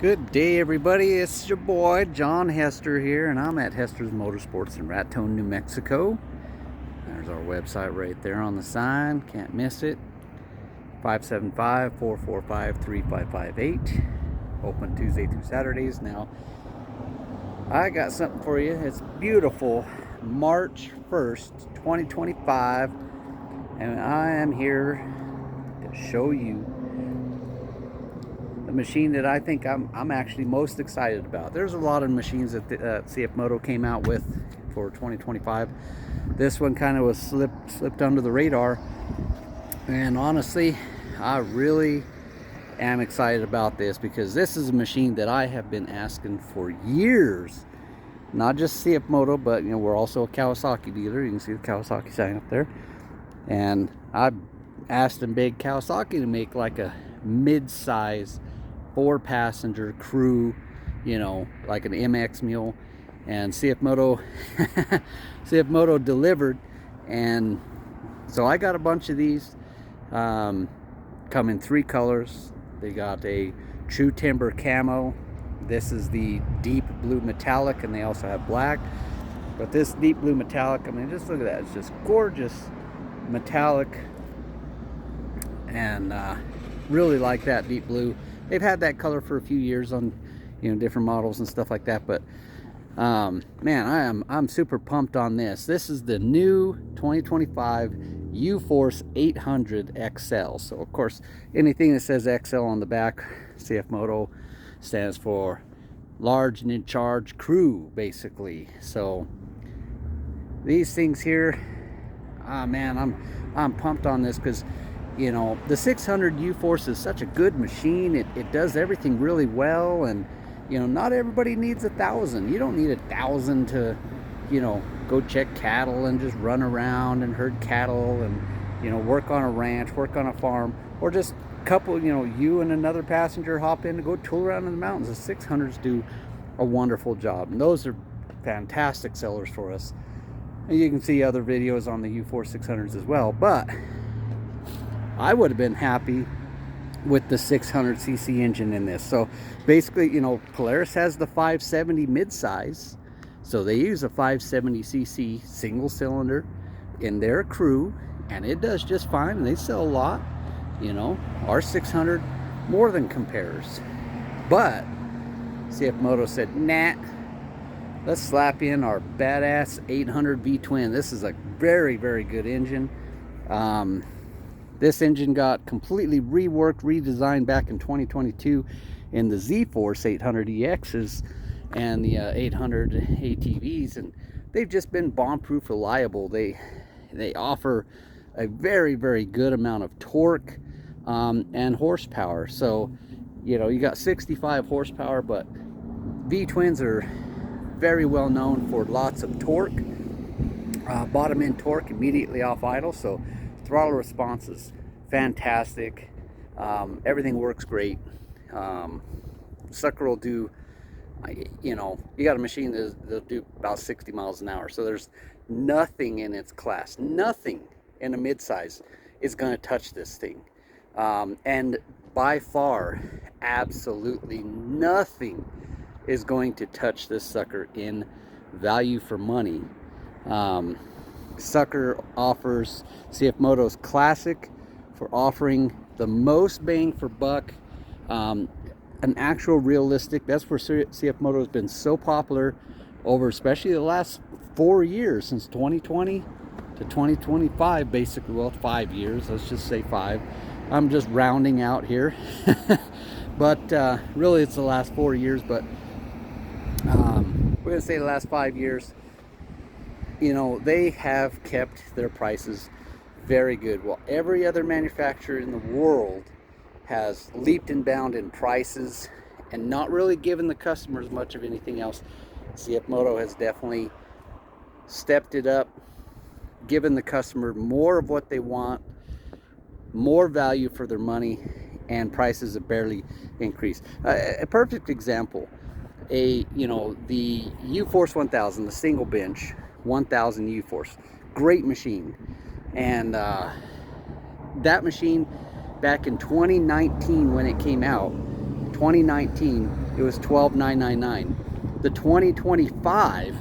Good day, everybody. It's your boy John Hester here, and I'm at Hester's Motorsports in Raton, New Mexico. There's our website right there on the sign. Can't miss it. 575-445-3558. Open Tuesday through Saturdays. Now, I got something for you. It's beautiful. March 1st, 2025, and I am here to show you the machine that I think I'm actually most excited about. There's a lot of machines that CFMoto came out with for 2025. This one kind of was slipped under the radar, and honestly, I really am excited about this because this is a machine that I have been asking for years. Not just CFMoto, but we're also a Kawasaki dealer. You can see the Kawasaki sign up there, and I asked and begged Kawasaki to make like a mid-size 4-passenger crew, like an MX mule, and CFMoto CFMoto delivered. And so I got a bunch of these, come in 3 colors. They got a true timber camo. This is the deep blue metallic, and they also have black. But this deep blue metallic, I mean, just look at that. It's just gorgeous metallic, and really like that deep blue. They've had that color for a few years on different models and stuff like that, but man, I'm super pumped on this. This is the new 2025 U-Force 800 XL. So of course, anything that says XL on the back, CFMoto stands for large and in charge crew, basically. So these things here, man, I'm pumped on this because the 600 U-Force is such a good machine. It does everything really well, and not everybody needs 1,000. You don't need 1,000 to go check cattle and just run around and herd cattle and work on a ranch, work on a farm, or just a couple, you and another passenger hop in to go tool around in the mountains. The 600s do a wonderful job, and those are fantastic sellers for us. And you can see other videos on the U-Force 600s as well, but I would have been happy with the 600cc engine in this. So basically, Polaris has the 570 midsize, so they use a 570cc single cylinder in their crew, and it does just fine, and they sell a lot. Our 600 more than compares. But CFMoto said, nah, let's slap in our badass 800 V-twin. This is a very, very good engine. This engine got completely reworked, redesigned back in 2022 in the Z-Force 800EXs and the 800 ATVs, and they've just been bomb-proof reliable. They offer a very, very good amount of torque and horsepower. So, you got 65 horsepower, but V-twins are very well known for lots of torque, bottom end torque immediately off idle. So throttle response is fantastic. Everything works great. Sucker will do, you got a machine that'll do about 60 miles an hour. So there's nothing in its class, nothing in a midsize is going to touch this thing. And by far, absolutely nothing is going to touch this sucker in value for money. Sucker offers CFMoto's classic for offering the most bang for buck, an actual realistic. That's where CFMoto has been so popular over especially the last 4 years, since 2020 to 2025, basically. Well, 5 years, let's just say 5. I'm just rounding out here. But really it's the last 4 years, but we're gonna say the last 5 years. They have kept their prices very good. While every other manufacturer in the world has leaped and bounded in prices and not really given the customers much of anything else, CFMoto has definitely stepped it up, given the customer more of what they want, more value for their money, and prices have barely increased. A perfect example, the U-Force 1000, the single bench 1000 U-Force, great machine. And that machine back in 2019 when it came out 2019, it was $12,999. The 2025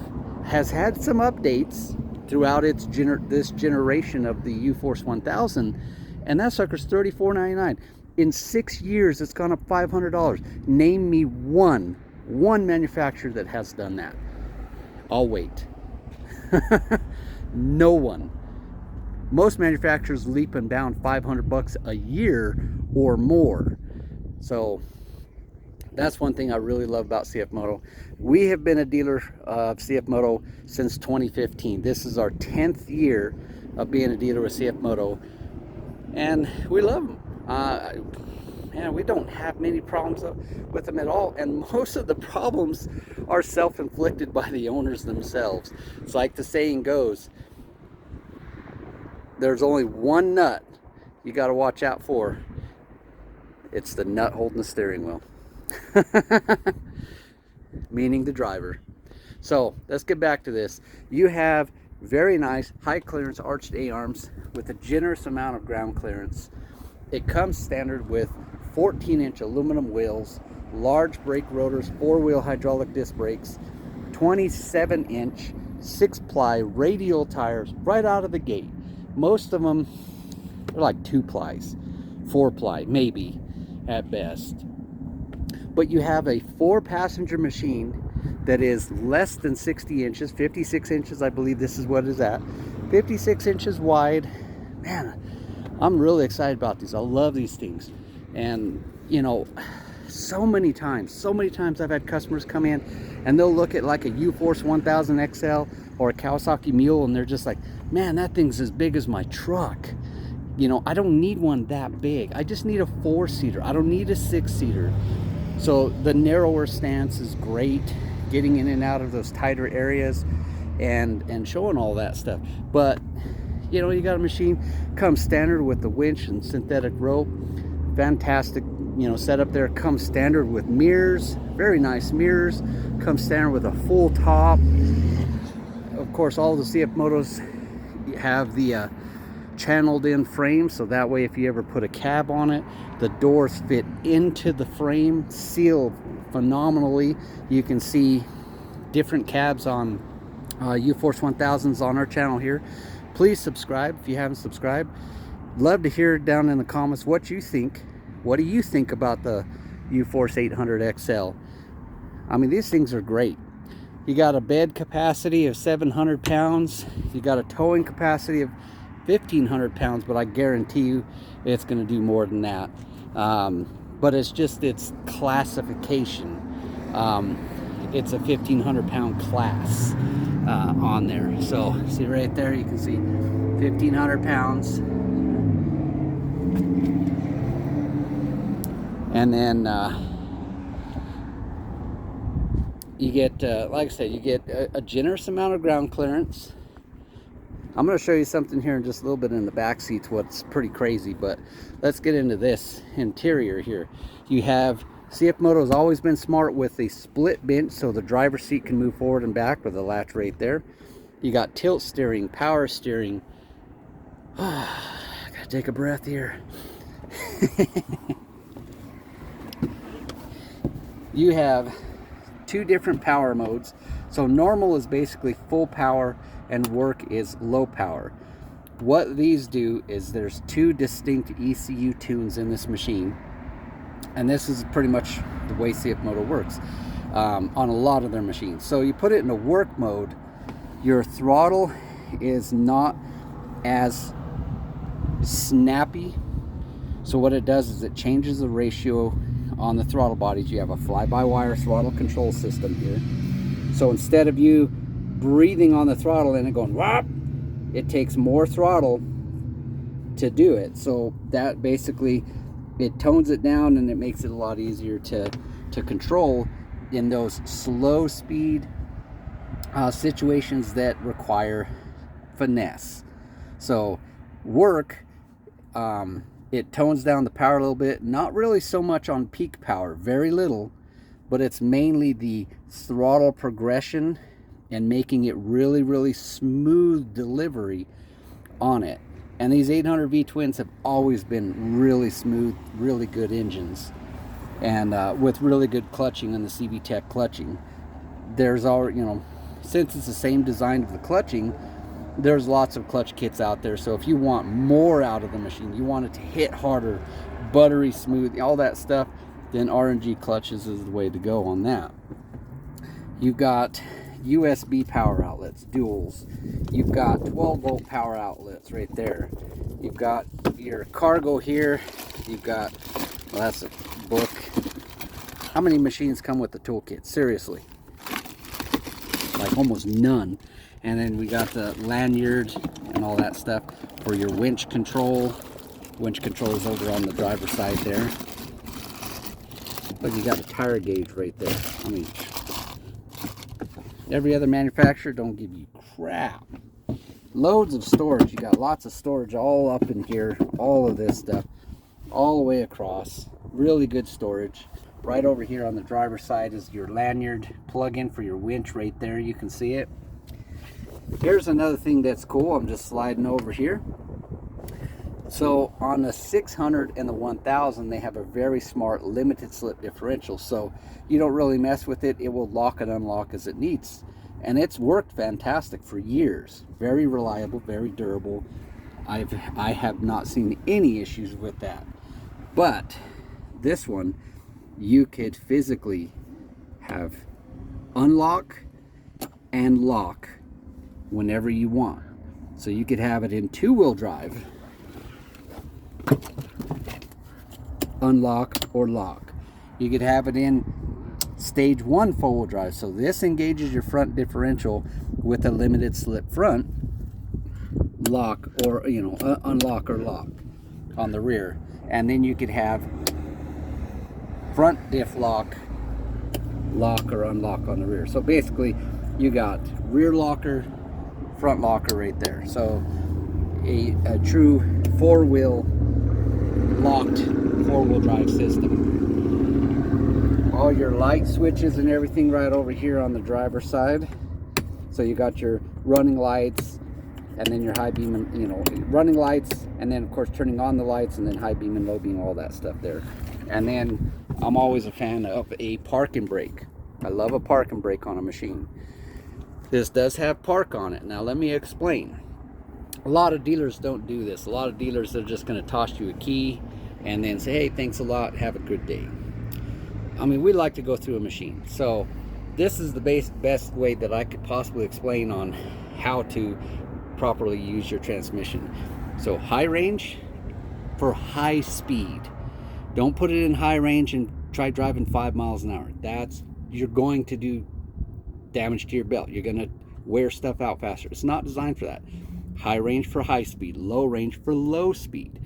has had some updates throughout this generation of the U-Force 1000, and that sucker's $34.99. In 6 years, it's gone up $500. Name me one manufacturer that has done that. I'll wait. No one. Most manufacturers leap and bound $500 a year or more. So that's one thing I really love about CFMoto. We have been a dealer of CFMoto since 2015. This is our 10th year of being a dealer with CFMoto, and we love them. Man, we don't have many problems with them at all, and most of the problems are self-inflicted by the owners themselves. It's like the saying goes, there's only one nut you got to watch out for. It's the nut holding the steering wheel. Meaning the driver. So let's get back to this. You have very nice high clearance arched A-arms with a generous amount of ground clearance. It comes standard with 14-inch aluminum wheels, large brake rotors, 4-wheel hydraulic disc brakes, 27-inch 6-ply radial tires right out of the gate. Most of them are like 2-plies, 4-ply maybe at best. But you have a 4-passenger machine that is less than 60 inches, 56 inches, I believe this is what it's at. 56 inches wide. Man, I'm really excited about these. I love these things. And, you know, so many times I've had customers come in and they'll look at like a U-Force 1000 XL or a Kawasaki Mule, and they're just like, man, that thing's as big as my truck. You know, I don't need one that big. I just need a 4-seater. I don't need a 6-seater. So the narrower stance is great, getting in and out of those tighter areas and showing all that stuff. But, you know, you got a machine, comes standard with the winch and synthetic rope. Fantastic, you know, setup there. Comes standard with mirrors, very nice mirrors. Comes standard with a full top. Of course, all the CFMotos have the channeled in frame, so that way if you ever put a cab on it, the doors fit into the frame, sealed phenomenally. You can see different cabs on U-Force 1000s on our channel here. Please subscribe if you haven't subscribed. Love to hear down in the comments what you think. What do you think about the U-Force 800 XL? I mean, these things are great. You got a bed capacity of 700 pounds. You got a towing capacity of 1,500 pounds, but I guarantee you it's going to do more than that. But it's just its classification. It's a 1,500 pound class on there. So see right there, you can see 1,500 pounds. And then you get, like I said, you get a generous amount of ground clearance. I'm going to show you something here in just a little bit in the back seats, what's pretty crazy, but let's get into this interior here. You have, CFMoto's always been smart with a split bench so the driver's seat can move forward and back with a latch right there. You got tilt steering, power steering. I gotta take a breath here. You have 2 different power modes. So normal is basically full power and work is low power. What these do is there's 2 distinct ECU tunes in this machine, and this is pretty much the way CFMoto works on a lot of their machines. So you put it in a work mode, your throttle is not as snappy. So what it does is it changes the ratio on the throttle bodies. You have a fly-by-wire throttle control system here. So instead of you breathing on the throttle and it going whop, it takes more throttle to do it. So that basically, it tones it down and it makes it a lot easier to control in those slow speed situations that require finesse. So work, it tones down the power a little bit, not really so much on peak power, very little, but it's mainly the throttle progression and making it really smooth delivery on it. And these 800 V twins have always been really smooth, really good engines. and with really good clutching and the CV Tech clutching. There's already, you know, since it's the same design of the clutching, there's lots of clutch kits out there. So if you want more out of the machine, you want it to hit harder, buttery smooth, all that stuff, then R&G clutches is the way to go on that. You've got USB power outlets, duals. You've got 12-volt power outlets right there. You've got your cargo here. You've got, well, that's a book. How many machines come with the toolkit? Seriously, like almost none. And then we got the lanyard and all that stuff for your winch control. Winch control is over on the driver's side there. But you got a tire gauge right there. I mean, every other manufacturer don't give you crap. Loads of storage. You got lots of storage all up in here. All of this stuff all the way across. Really good storage. Right over here on the driver's side is your lanyard plug-in for your winch right there. You can see it. Here's another thing that's cool. I'm just sliding over here. So on the 600 and the 1000, they have a very smart limited slip differential. So you don't really mess with it. It will lock and unlock as it needs. And it's worked fantastic for years. Very reliable, very durable. I have not seen any issues with that. But this one, you could physically have unlock and lock whenever you want. So you could have it in two-wheel drive, unlock or lock. You could have it in stage 1 four-wheel drive. So this engages your front differential with a limited slip front, lock, or unlock or lock on the rear. And then you could have front diff lock, lock or unlock on the rear. So basically you got rear locker, front locker right there. So a true four-wheel locked four-wheel drive system. All your light switches and everything right over here on the driver's side. So you got your running lights, and then your high beam, and running lights, and then of course turning on the lights, and then high beam and low beam, all that stuff there. And then I'm always a fan of a park and brake. I love a park and brake on a machine. This does have park on it. Now let me explain. A lot of dealers don't do this. A lot of dealers are just going to toss you a key and then say, hey, thanks a lot, have a good day. I mean, we like to go through a machine. So this is the best way that I could possibly explain on how to properly use your transmission. So high range for high speed. Don't put it in high range and try driving 5 miles an hour. You're going to do damage to your belt. You're going to wear stuff out faster. It's not designed for that. High range for high speed, low range for low speed.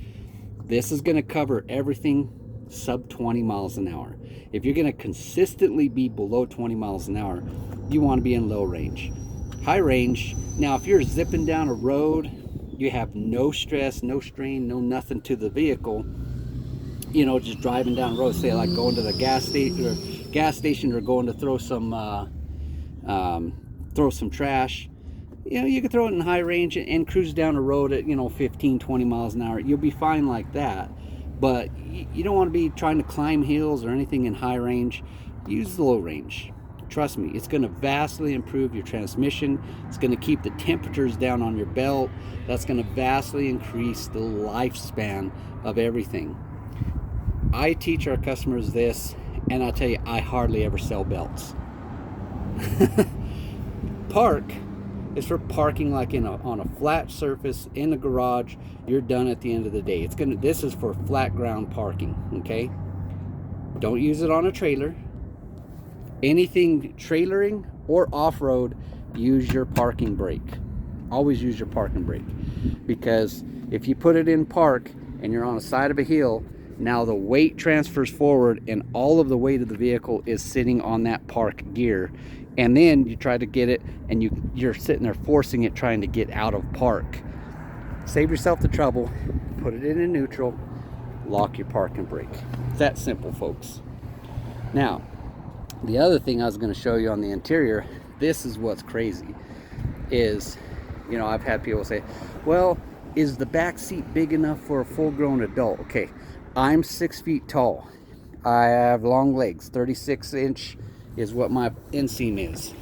This is going to cover everything sub 20 miles an hour. If you're going to consistently be below 20 miles an hour, you want to be in low range. High range, now if you're zipping down a road, you have no stress, no strain, no nothing to the vehicle, just driving down the road, say like going to the gas station or going to throw some trash, you can throw it in high range and cruise down a road at 15-20 miles an hour. You'll be fine like that. But you don't want to be trying to climb hills or anything in high range. Use the low range. Trust me, it's going to vastly improve your transmission. It's going to keep the temperatures down on your belt. That's going to vastly increase the lifespan of everything. I teach our customers this, and I'll tell you, I hardly ever sell belts. Park is for parking like on a flat surface in the garage. You're done at the end of the day. This is for flat ground parking, okay? Don't use it on a trailer. Anything trailering or off-road, use your parking brake. Always use your parking brake, because if you put it in park and you're on the side of a hill, now the weight transfers forward and all of the weight of the vehicle is sitting on that park gear. And then you try to get it and you're sitting there forcing it, trying to get out of park. Save yourself the trouble, put it in neutral, lock your park and brake. It's that simple, folks. Now, the other thing I was going to show you on the interior, this is what's crazy, is, I've had people say, well, is the back seat big enough for a full-grown adult? Okay, I'm 6 feet tall. I have long legs. 36-inch is what my inseam is.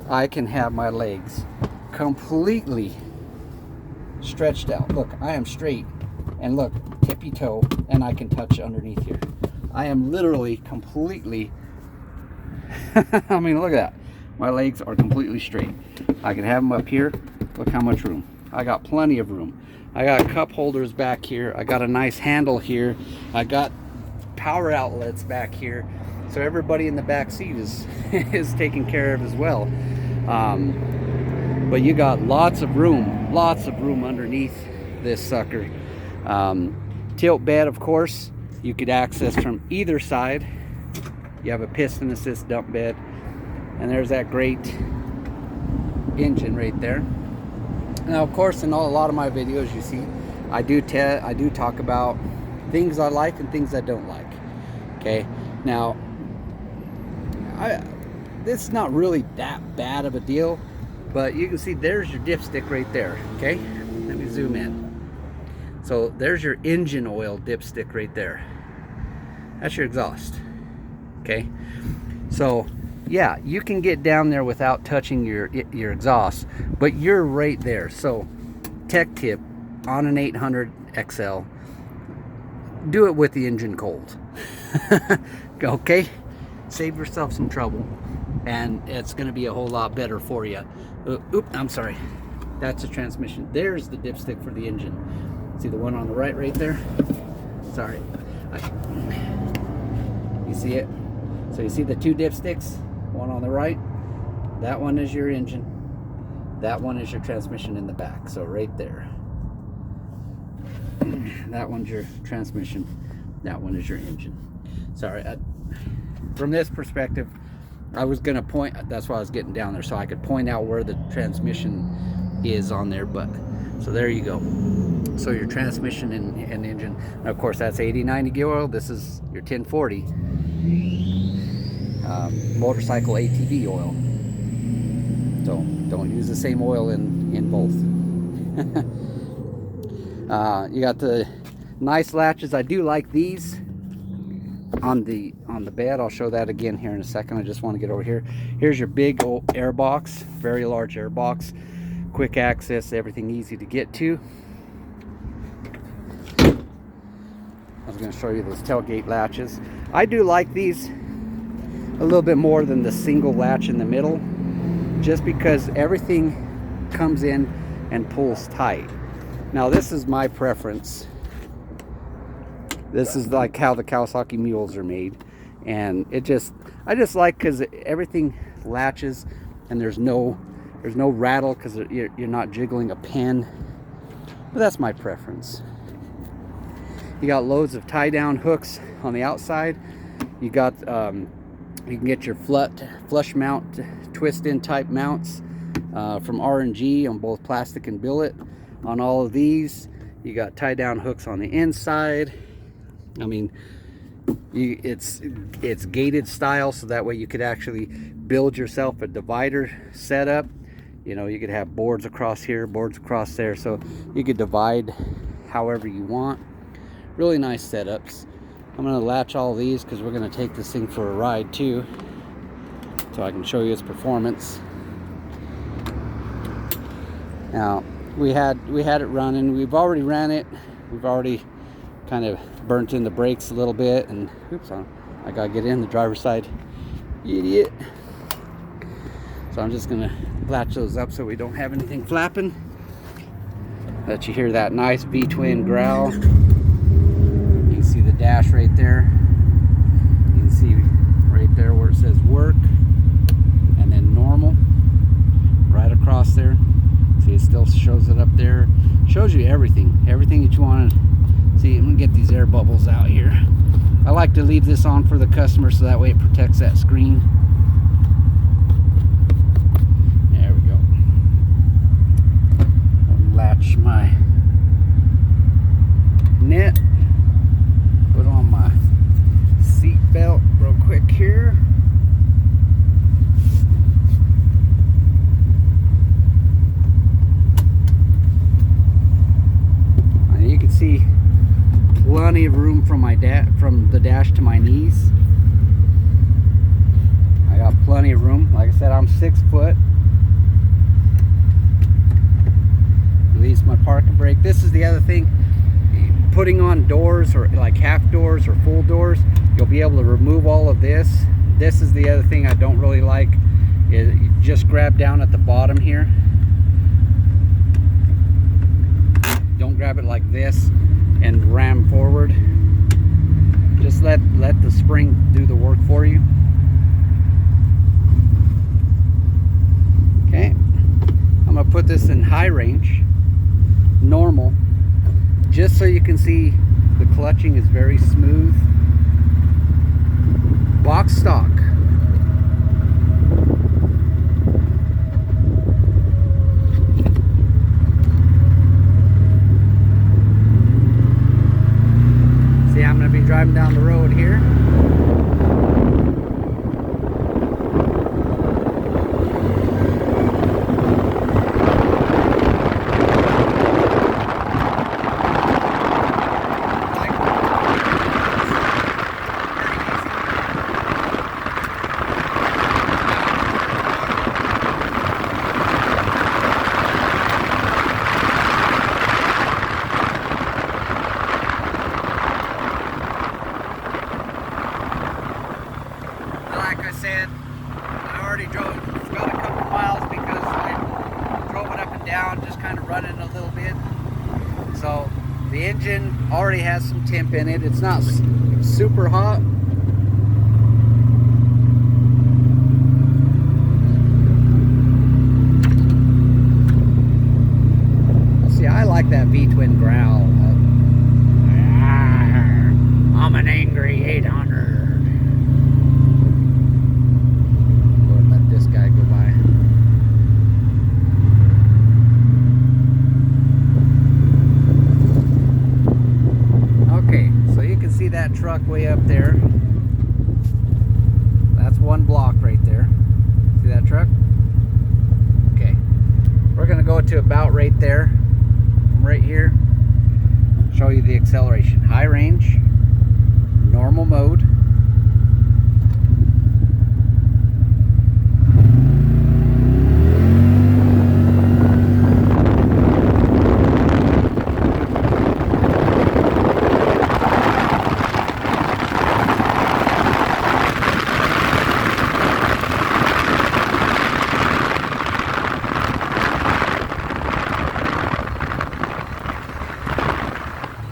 I can have my legs completely stretched out. Look, I am straight, and look, tippy toe, and I can touch underneath here. I am literally completely I mean, look at that. My legs are completely straight. I can have them up here. Look how much room. I got plenty of room. I got cup holders back here. I got a nice handle here. I got power outlets back here. So everybody in the back seat is is taken care of as well. But you got lots of room underneath this sucker. Tilt bed, of course, you could access from either side. You have a piston assist dump bed, and there's that great engine right there. Now, of course, in a lot of my videos, you see, I do talk about things I like and things I don't like. Okay, now this is not really that bad of a deal, but you can see there's your dipstick right there. Okay, let me zoom in. So there's your engine oil dipstick right there. That's your exhaust. Okay, so yeah, you can get down there without touching your exhaust, but you're right there. So tech tip on an 800 XL, do it with the engine cold. Okay, save yourself some trouble, and it's going to be a whole lot better for you. Oops, I'm sorry, that's a transmission. There's the dipstick for the engine. See the one on the right there? Sorry, you see it? So you see the two dipsticks, one on the right, that one is your engine, that one is your transmission in the back. So right there, that one's your transmission, that one is your engine. Sorry, from this perspective, I was gonna point, that's why I was getting down there, so I could point out where the transmission is on there. But so there you go. So your transmission and engine, and of course that's 80/90 gear oil. This is your 1040 motorcycle ATV oil. So don't use the same oil in both. You got the nice latches. I do like these on the bed. I'll show that again here in a second. I just want to get over here. Here's your big old air box, very large air box, quick access, everything easy to get to. I was going to show you those tailgate latches. I do like these a little bit more than the single latch in the middle, just because everything comes in and pulls tight. Now this is my preference. This is like how the Kawasaki mules are made, and I just like, because everything latches and there's no rattle, because you're not jiggling a pin. But that's my preference. You got loads of tie down hooks on the outside. You got you can get your flush mount twist in type mounts from R&G on both plastic and billet. On all of these, you got tie down hooks on the inside. I mean, it's gated style, so that way you could actually build yourself a divider setup. You know, you could have boards across here, boards across there, so you could divide however you want. Really nice setups. I'm going to latch all these because we're going to take this thing for a ride too, so I can show you its performance. Now we had it running. We've already ran it. We've already kind of burnt in the brakes a little bit, and oops, I gotta get in the driver's side, idiot. So I'm just gonna latch those up so we don't have anything flapping. Let you hear that nice V-twin growl. You can see the dash right there. You can see right there where it says work, and then normal right across there. See, it still shows it up there. Shows you everything that you want to see. I'm gonna get these air bubbles out here. I like to leave this on for the customer so that way it protects that screen. There we go. I'll latch my net, put on my seat belt real quick here. plenty of room from from the dash to my knees. I got plenty of room. Like I said, I'm 6 foot. Release my parking brake. This is the other thing. Putting on doors, or like half doors or full doors, you'll be able to remove all of this. This is the other thing I don't really like, is you just grab down at the bottom here. Don't grab it like this and ram forward. Just let the spring do the work for you. Okay, I'm gonna put this in high range, normal, just so you can see the clutching is very smooth. Box stock. See, I'm going to be driving down the road here. Like I said, I already got a couple miles because I drove it up and down, just kind of running a little bit. So the engine already has some temp in it. It's not super hot. See, I like that V-twin growl. I'm an angry 800. Let this guy go by. Okay, so you can see that truck way up there. That's one block right there. See that truck? Okay, we're gonna go to about right there, from right here. Show you the acceleration. High range, normal mode.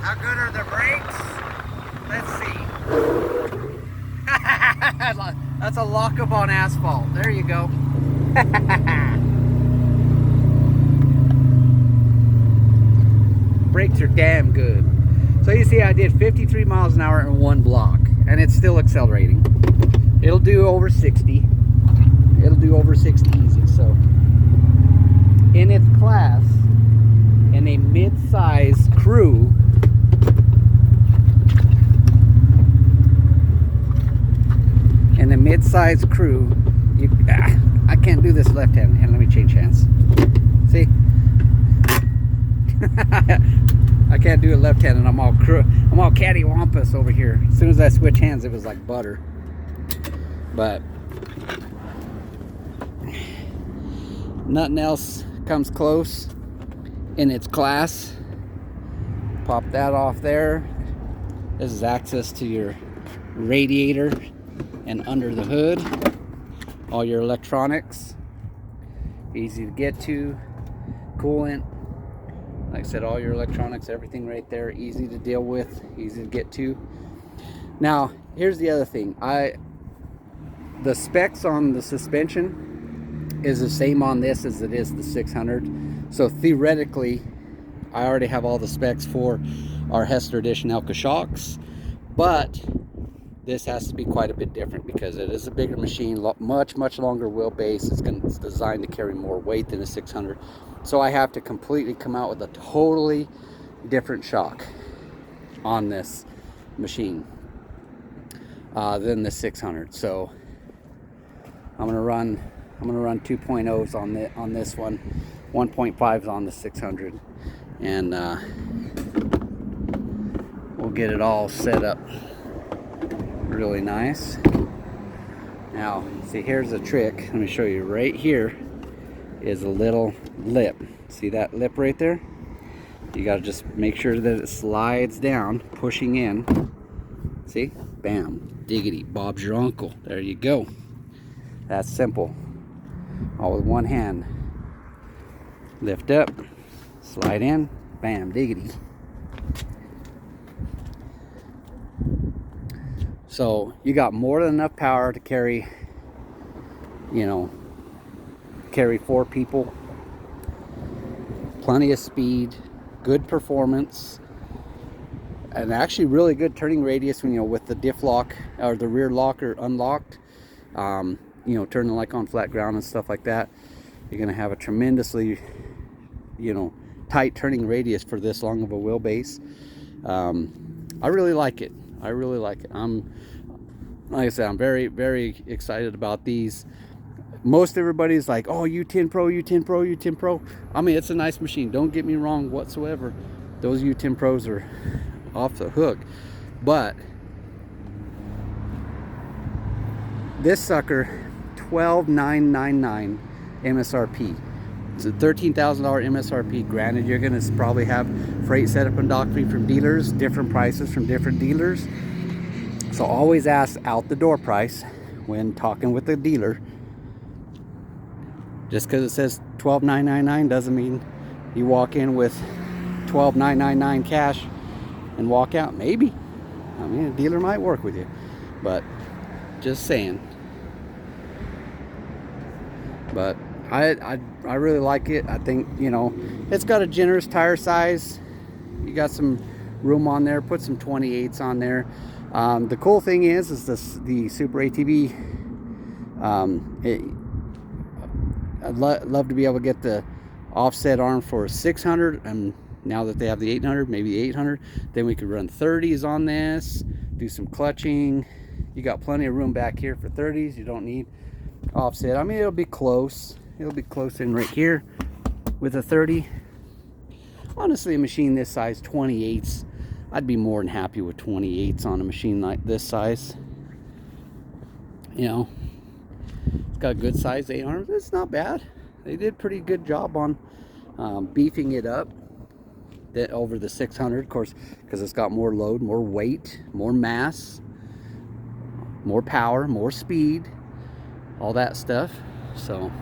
How good are the brakes? Let's see. That's a lock-up on asphalt. There you go. Brakes are damn good. So you see I did 53 miles an hour in one block, and it's still accelerating. It'll do over 60. It'll do over 60 easy. So in its class, in a mid-size CREW, in a mid-size CREW, I can't do this left-handed. And let me change hands. See? I can't do it left-handed. I'm all cattywampus over here. As soon as I switch hands, it was like butter. But nothing else comes close in its class. Pop that off there. This is access to your radiator and under the hood, all your electronics, easy to get to, coolant, like I said, all your electronics, everything right there, easy to deal with, easy to get to. Now here's the other thing, the specs on the suspension is the same on this as it is the 600, so theoretically I already have all the specs for our Hester edition Elka shocks, but this has to be quite a bit different because it is a bigger machine, much longer wheelbase. It's designed to carry more weight than a 600. So I have to completely come out with a totally different shock on this machine than the 600. So I'm gonna run 2.0s on this one, 1.5s on the 600, and we'll get it all set up really nice. Now, see, here's a trick. Let me show you. Right here is a little lip. See that lip right there? You got to just make sure that it slides down, pushing in. See? Bam. Diggity. Bob's your uncle. There you go. That's simple. All with one hand. Lift up, slide in, bam, diggity. So you got more than enough power to carry, you know, carry 4 people. Plenty of speed, good performance, and actually really good turning radius when, you know, with the diff lock or the rear lock or unlocked. You know, turning like on flat ground and stuff like that, you're gonna have a tremendously, you know, tight turning radius for this long of a wheelbase. I really like it. I really like it. Like I said, I'm very, very excited about these. Most everybody's like, oh, U10 Pro, U10 Pro, U10 Pro. I mean, it's a nice machine. Don't get me wrong whatsoever. Those U10 Pros are off the hook. But this sucker, $12,999 MSRP. It's a $13,000 MSRP. Granted, you're going to probably have freight setup and dock fee from dealers, different prices from different dealers. So always ask out the door price when talking with the dealer. Just because it says $12,999 doesn't mean you walk in with $12,999 cash and walk out. Maybe. I mean, a dealer might work with you, but just saying. But I really like it. I think, you know, it's got a generous tire size. You got some room on there. Put some 28s on there. The cool thing is the Super ATV. I'd love to be able to get the offset arm for 600, and now that they have the 800, maybe 800, then we could run 30s on this, do some clutching. You got plenty of room back here for 30s. You don't need offset. I mean, it'll be close. It'll be close in right here with a 30. Honestly, a machine this size, 28s, I'd be more than happy with 28s on a machine like this size. You know, it's got a good size 8 arms. It's not bad. They did a pretty good job on beefing it up over the 600, of course, because it's got more load, more weight, more mass, more power, more speed, all that stuff. So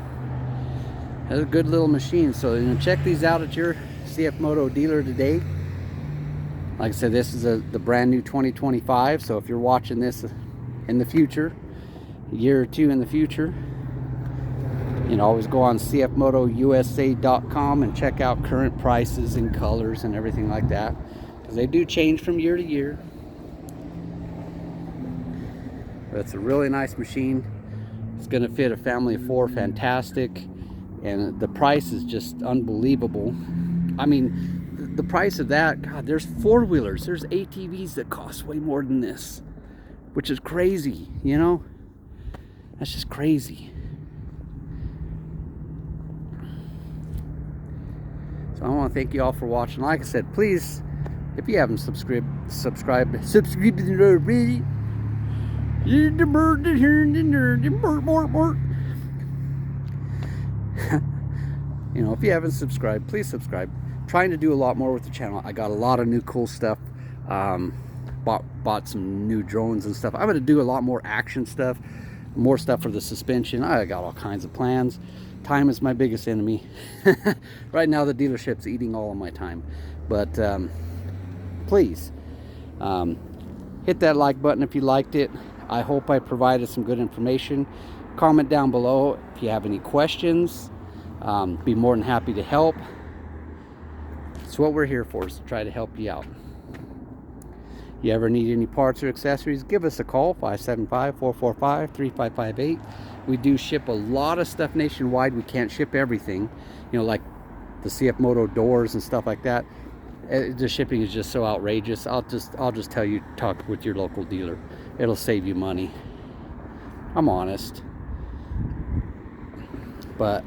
it's a good little machine. So, you know, check these out at your CFMoto dealer today. Like I said, this is the brand new 2025. So if you're watching this in the future, a year or two in the future, you know, always go on cf-moto-usa.com and check out current prices and colors and everything like that, because they do change from year to year. But it's a really nice machine. It's going to fit a family of 4 fantastic, and the price is just unbelievable. I mean, the price of that, God, there's 4-wheelers, there's ATVs that cost way more than this, which is crazy, you know? That's just crazy. So I want to thank you all for watching. Like I said, please, if you haven't subscribed already. You know, if you haven't subscribed, please subscribe. Trying to do a lot more with the channel. I got a lot of new cool stuff. Bought some new drones and stuff. I'm going to do a lot more action stuff, more stuff for the suspension. I got all kinds of plans. Time is my biggest enemy. Right now the dealership's eating all of my time. But please hit that like button if you liked it. I hope I provided some good information. Comment down below if you have any questions. Be more than happy to help. It's what we're here for, is to try to help you out. You ever need any parts or accessories, give us a call, 575-445-3558. We do ship a lot of stuff nationwide. We can't ship everything, you know, like the CFMoto doors and stuff like that. The shipping is just so outrageous. I'll just tell you, talk with your local dealer. It'll save you money. I'm honest. But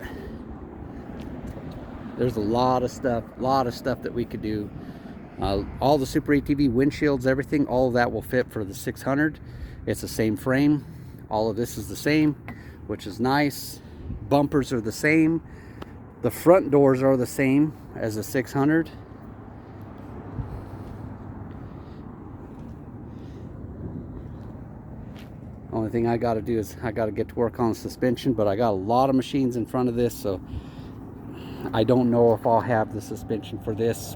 there's a lot of stuff that we could do All the Super ATV windshields, everything, all of that will fit for the 600. It's the same frame. All of this is the same, which is nice. Bumpers are the same. The front doors are the same as the 600. Only thing I got to do is I got to get to work on the suspension, but I got a lot of machines in front of this, so I don't know if I'll have the suspension for this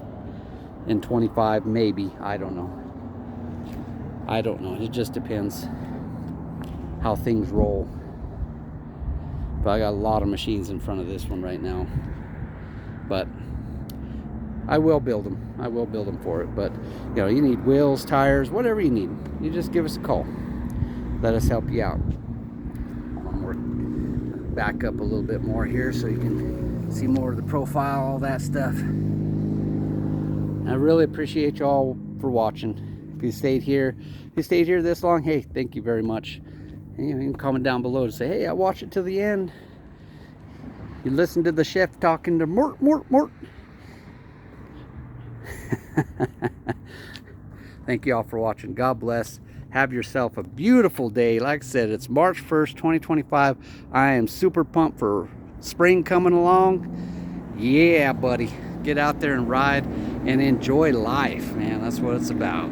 in 25, maybe. I don't know. It just depends how things roll. But I got a lot of machines in front of this one right now. But I will build them. I will build them for it. But you know, you need wheels, tires, whatever you need. You just give us a call. Let us help you out. One more, back up a little bit more here so you can see more of the profile, all that stuff. I really appreciate you all for watching. If you stayed here, this long, hey, thank you very much. And you can comment down below to say, hey, I watched it till the end. You listened to the chef talking to Mort. Thank you all for watching. God bless. Have yourself a beautiful day. Like I said, it's March 1st, 2025. I am super pumped for spring coming along. Yeah, buddy. Get out there and ride and enjoy life, man. That's what it's about.